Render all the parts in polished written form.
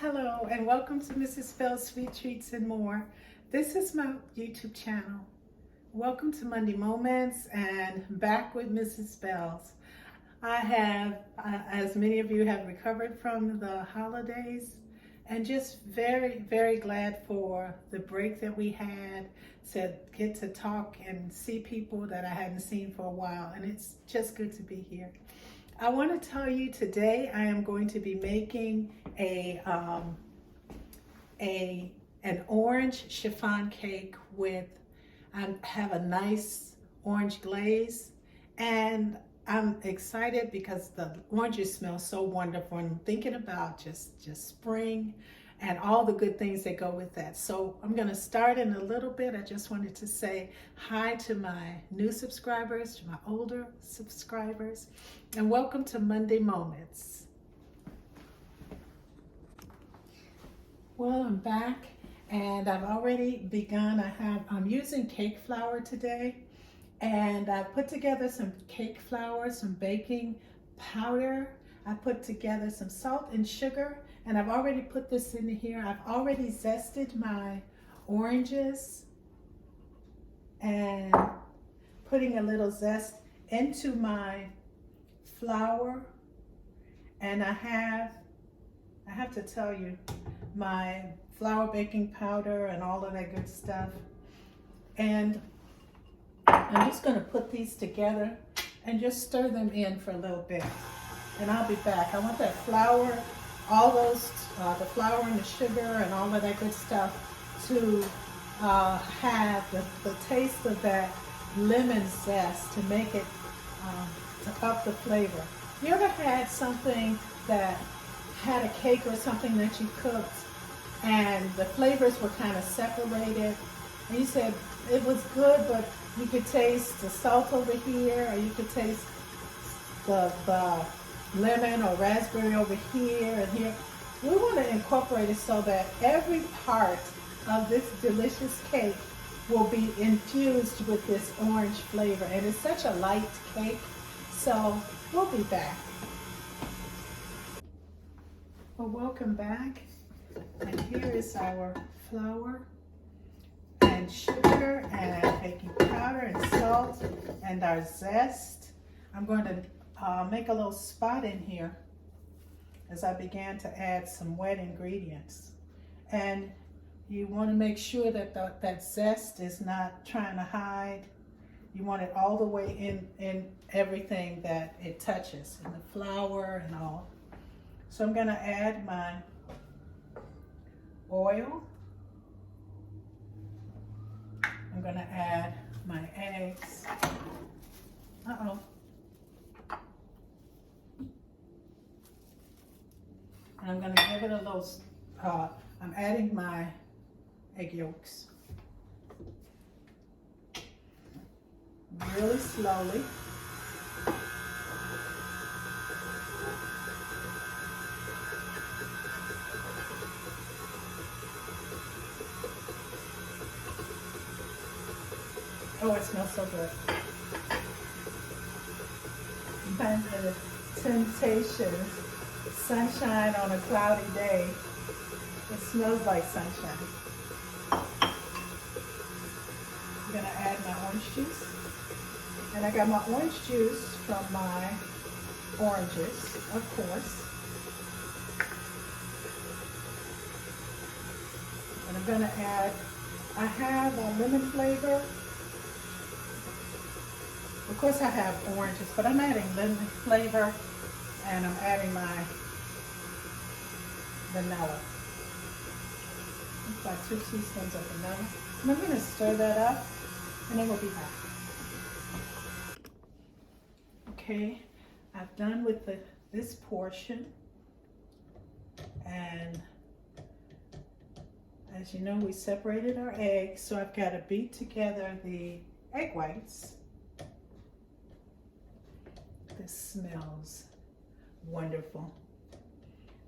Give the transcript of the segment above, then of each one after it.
Hello and welcome to Mrs. Spell's Sweet Treats and More. This is my YouTube channel. Welcome to Monday Moments and back with Mrs. Spell's. I have, as many of you have recovered from the holidays, and just very, very glad for the break that we had to get to talk and see people that I hadn't seen for a while, and it's just good to be here. I want to tell you today I am going to be making an orange chiffon cake with, I have a nice orange glaze, and I'm excited because the oranges smell so wonderful. I'm thinking about just spring and all the good things that go with that. So I'm going to start in a little bit. I just wanted to say hi to my new subscribers, to my older subscribers, and welcome to Monday Moments. Well, I'm back and I've already begun. I'm using cake flour today, and I put together some cake flour, some baking powder. I put together some salt and sugar, and I've already put this in here. I've already zested my oranges and putting a little zest into my flour. And I have to tell you, my flour baking powder and all of that good stuff. And I'm just going to put these together and just stir them in for a little bit. And I'll be back. I want that flour, all those, the flour and the sugar and all of that good stuff to have the taste of that lemon zest to make it, to up the flavor. You ever had something that had a cake or something that you cooked and the flavors were kind of separated, and you said it was good, but you could taste the salt over here, or you could taste the lemon or raspberry over here and here? We want to incorporate it so that every part of this delicious cake will be infused with this orange flavor. And it's such a light cake, so we'll be back. Well, welcome back. And here is our flour and sugar and baking powder and salt and our zest. I'm going to make a little spot in here as I began to add some wet ingredients. And you want to make sure that that zest is not trying to hide. You want it all the way in everything that it touches, in the flour and all. So I'm going to add my oil. I'm going to add my eggs. Uh-oh. And I'm going to give it a little, I'm adding my egg yolks. Really slowly. Oh, it smells so good. Sometimes the temptation, sunshine on a cloudy day. It smells like sunshine. I'm gonna add my orange juice. And I got my orange juice from my oranges, of course. And I'm gonna add, I have a lemon flavor. Of course I have oranges, but I'm adding lemon flavor, and I'm adding my vanilla. It's like 2 teaspoons of vanilla. And I'm going to stir that up, and then we'll be back. Okay, I've done with this portion, and as you know, we separated our eggs, so I've got to beat together the egg whites. This smells wonderful.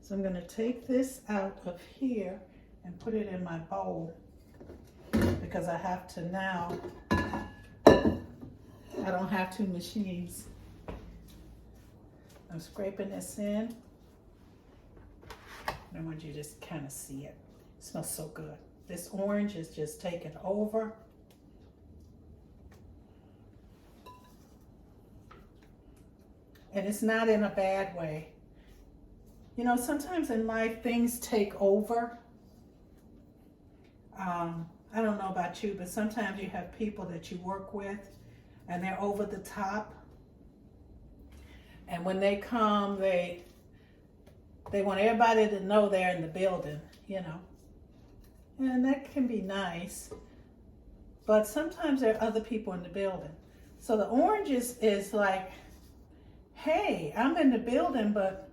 So I'm going to take this out of here and put it in my bowl, because I have to now, I don't have 2 machines. I'm scraping this in. And I want you to just kind of see it. It smells so good. This orange is just taking over. And it's not in a bad way. You know, sometimes in life things take over. I don't know about you, but sometimes you have people that you work with and they're over the top. And when they come, they want everybody to know they're in the building, you know. And that can be nice. But sometimes there are other people in the building. So the orange is like, hey, I'm in the building, but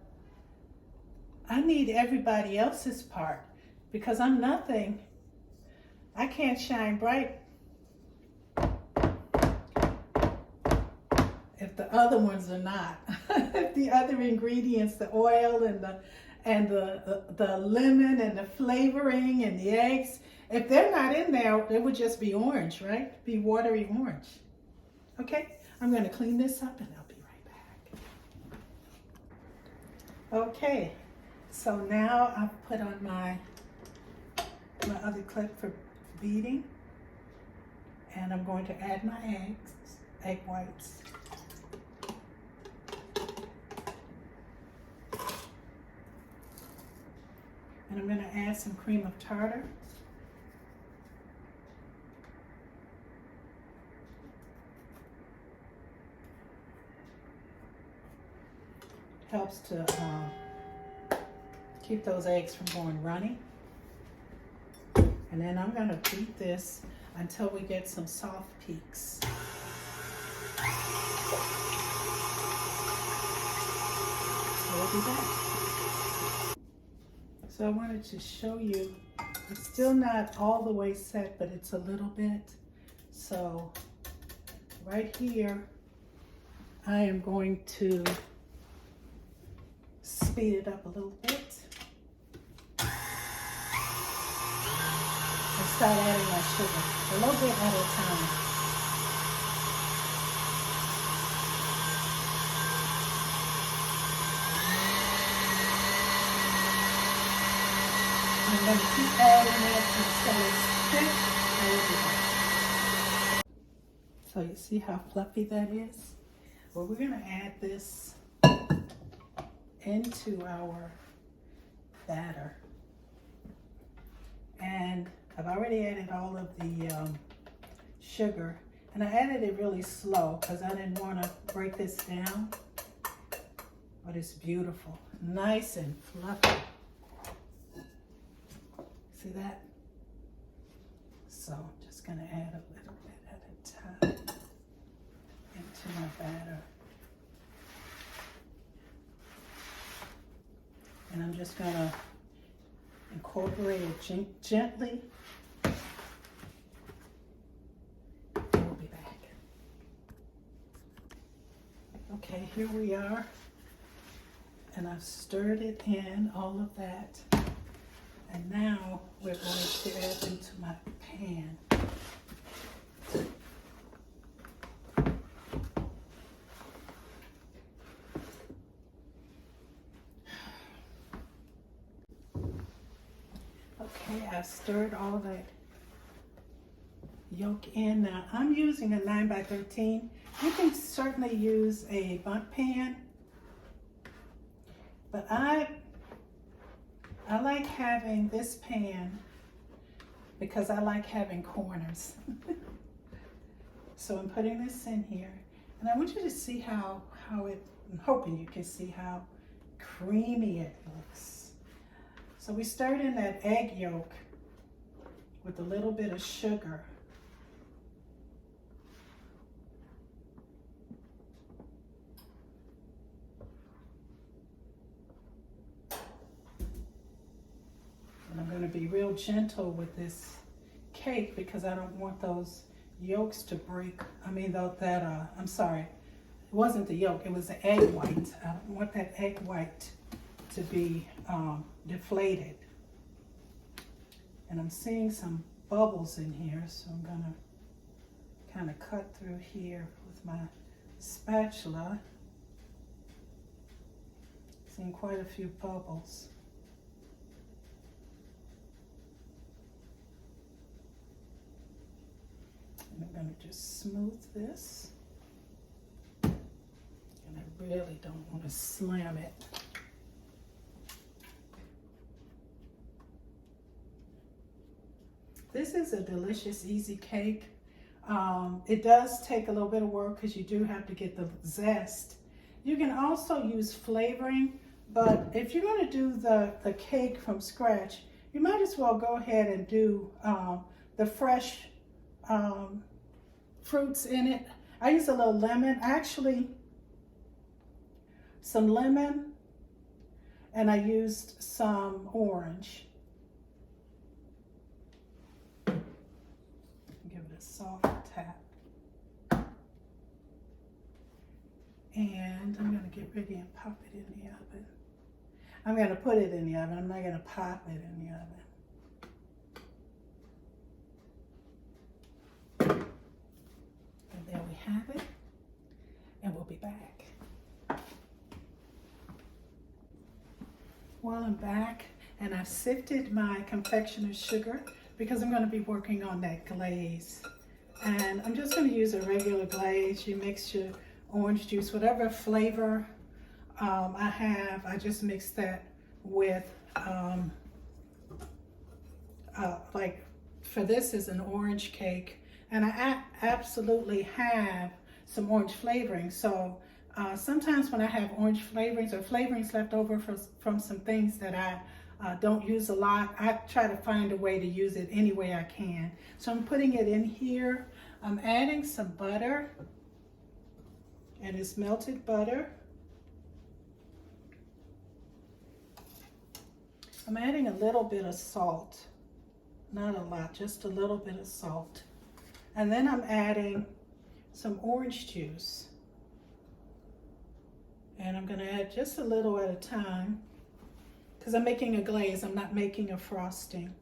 I need everybody else's part because I'm nothing. I can't shine bright if the other ones are not. If the other ingredients, the oil and the lemon and the flavoring and the eggs, if they're not in there, it would just be orange, right? Be watery orange. Okay, I'm going to clean this up and I'll be right back. Okay, so now I've put on my other clip for beating, and I'm going to add my egg whites. And I'm going to add some cream of tartar. Helps to keep those eggs from going runny. And then I'm going to beat this until we get some soft peaks. So we'll be back. So I wanted to show you, it's still not all the way set, but it's a little bit. So right here, I am going to speed it up a little bit. And start adding my sugar, a little bit at a time. I'm going to keep adding it until it's thick. So you see how fluffy that is? Well, we're going to add this into our batter. And I've already added all of the sugar, and I added it really slow because I didn't want to break this down, but it's beautiful, nice and fluffy. See that? So I'm just going to add a little bit at a time into my batter. And I'm just going to incorporate it gently. We'll be back. Okay, here we are. And I've stirred it in, all of that. And now we're going to add into my pan. Okay, I've stirred all that yolk in. Now I'm using a 9x13. You can certainly use a bundt pan, but I like having this pan because I like having corners. So I'm putting this in here, and I want you to see how it, I'm hoping you can see how creamy it looks. So we stirred in that egg yolk with a little bit of sugar. And I'm going to be real gentle with this cake because I don't want those yolks to break. I mean, I'm sorry, it wasn't the yolk, it was the egg white. I don't want that egg white to be deflated. And I'm seeing some bubbles in here, so I'm gonna kind of cut through here with my spatula. Seeing quite a few bubbles. And I'm going to just smooth this. And I really don't want to slam it. This is a delicious, easy cake. It does take a little bit of work because you do have to get the zest. You can also use flavoring, but if you're going to do the cake from scratch, you might as well go ahead and do the fresh fruits in it. I use a little lemon, actually some lemon, and I used some orange. Give it a soft tap. And I'm going to get ready and pop it in the oven. I'm going to put it in the oven. I'm not going to pop it in the oven. And there we have it. And we'll be back. Well, I'm back, and I've sifted my confectioner's sugar because I'm going to be working on that glaze. And I'm just going to use a regular glaze. You mix your orange juice, whatever flavor I have, I just mix that with, like for this is an orange cake, and I absolutely have some orange flavoring. So sometimes when I have orange flavorings or flavorings left over from some things that I don't use a lot, I try to find a way to use it any way I can. So I'm putting it in here. I'm adding some butter, and it's melted butter. I'm adding a little bit of salt, not a lot, just a little bit of salt. And then I'm adding some orange juice. And I'm gonna add just a little at a time because I'm making a glaze, I'm not making a frosting.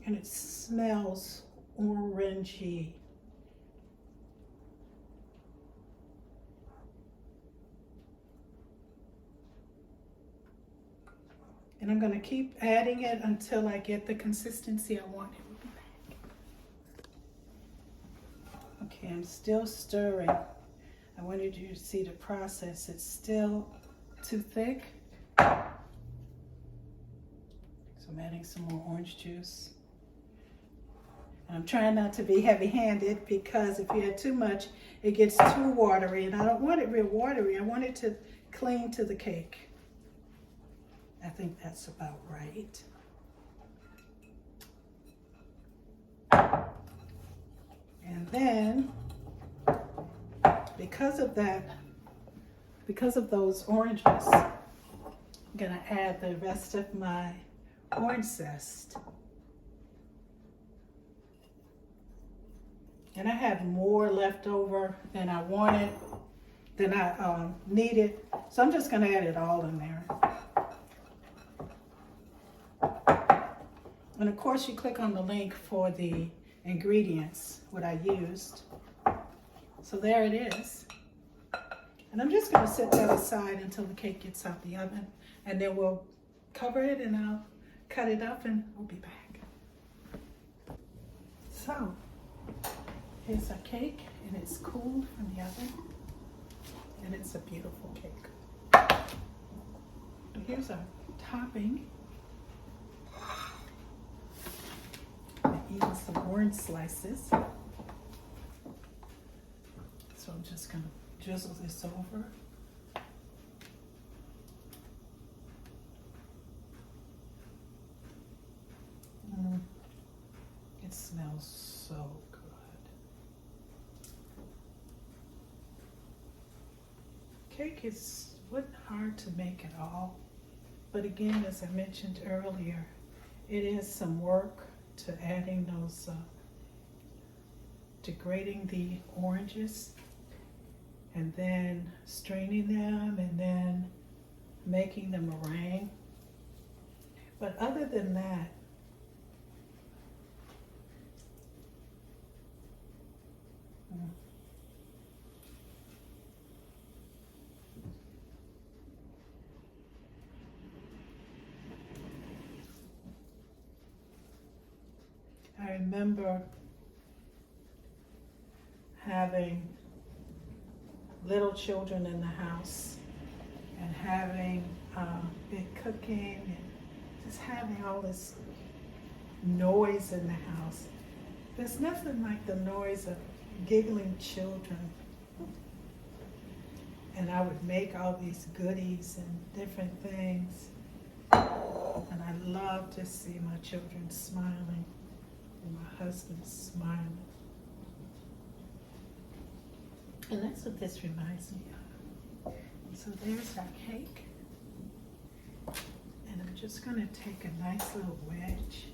And it smells orangey. And I'm going to keep adding it until I get the consistency I want. Okay, I'm still stirring. I wanted you to see the process. It's still too thick. So I'm adding some more orange juice. And I'm trying not to be heavy-handed because if you add too much, it gets too watery. And I don't want it real watery. I want it to cling to the cake. I think that's about right. And then, because of those oranges, I'm gonna add the rest of my orange zest. And I have more left over than I wanted, than I needed. So I'm just gonna add it all in there. And of course you click on the link for the ingredients, what I used. So there it is. And I'm just gonna set that aside until the cake gets out the oven. And then we'll cover it and I'll cut it up and we'll be back. So, here's our cake and it's cooled from the oven. And it's a beautiful cake. So here's our topping. Even some orange slices. So I'm just gonna drizzle this over. It smells so good. Cake wasn't hard to make at all, but again, as I mentioned earlier, it is some work to adding those, to grating the oranges and then straining them and then making the meringue. But other than that, All right, remember having little children in the house and having been cooking and just having all this noise in the house. There's nothing like the noise of giggling children. And I would make all these goodies and different things. And I love to see my children smiling and my husband smiling. And that's what this reminds me of. So there's our cake. And I'm just going to take a nice little wedge.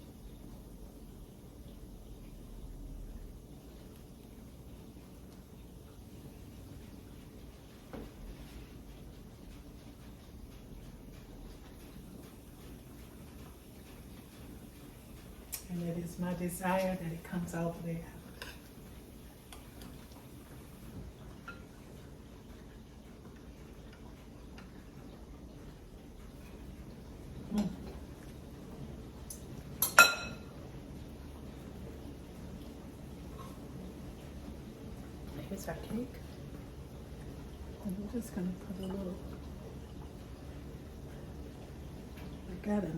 And it is my desire that it comes all the way out. Here's our cake. And we're just going to put a little, we got a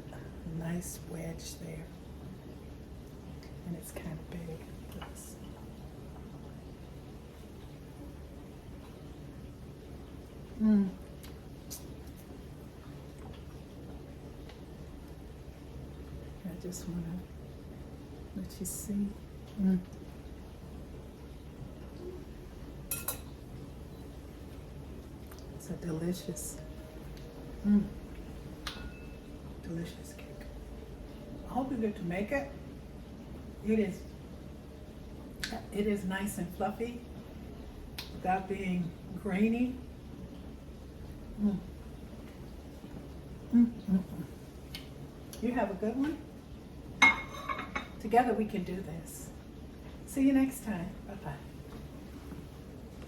nice wedge there. And it's kind of big. I just want to let you see. It's a delicious, delicious cake. I hope you get to make it. It is nice and fluffy without being grainy. You have a good one. Together we can do this. See you next time. Bye-bye.